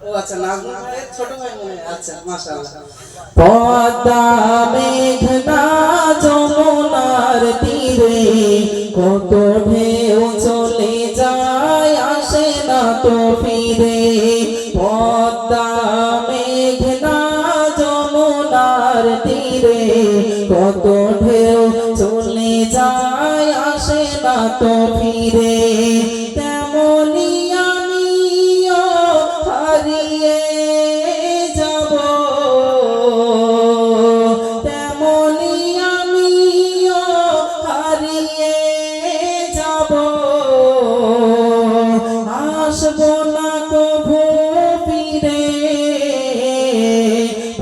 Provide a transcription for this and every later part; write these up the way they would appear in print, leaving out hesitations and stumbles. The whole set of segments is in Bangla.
ও আচ্ছা, নাজমুল ভাইয়ের ছোট ভাই মনে হয়। আচ্ছা, মাশাআল্লাহ। পদ্মা মেঘনা যমুনার তীরে কত ঢেউ চলে যায় আসে না তো ফিরে। পদ্মা মেঘনা যমুনার তীরে কত ঢেউ চলে যায় আসে না তো ফিরে। তেমনি আমিও হারিয়ে যাব, তেমনি আমিও হারিয়ে যাব, আসবো না কভু ফিরে।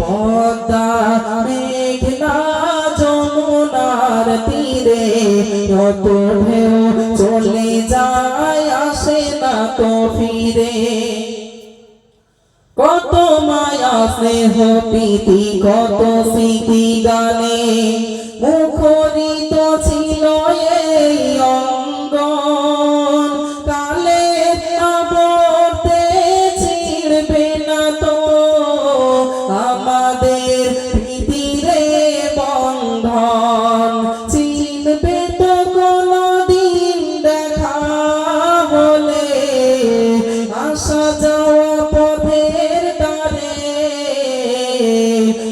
পদ্মা মেঘনা যমুনার তীরে কত ঢেউ চলে যায় আসে না তো ফিরে। কত মায়া স্নেহ প্রীতি কত স্মৃতি গানে মুখরিত ছিল এই অঙ্গন। কালে আবর্তে ছিড়বে না তো আমাদের প্রীতির বন্ধন। চিনবে তো কোনদিন দেখা হলে আসা যাওয়া পথের ধারে।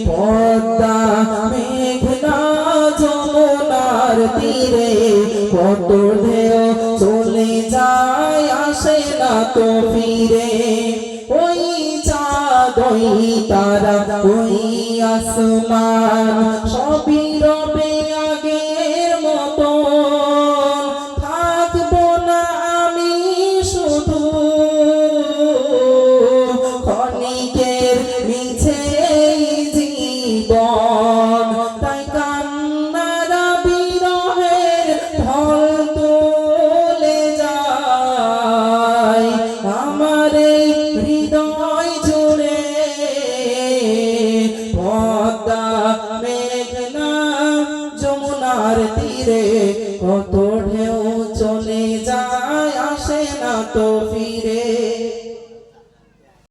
পদ্মা মেঘনা যমুনার তীরে কত ঢেউ চলে যায় আসে না তো ফিরে। ওই চাঁদ ওই তারা ওই আসমান সবই রবে আগের মতো। থাকবো না আমি শুধু ক্ষণিকের মিছে জীবন। তাই কান্নারা বিরহের ঢল তুলে যায় আমার এই হৃদয় জুড়ে। পদ্মা মেঘনা যমুনার তীরে কত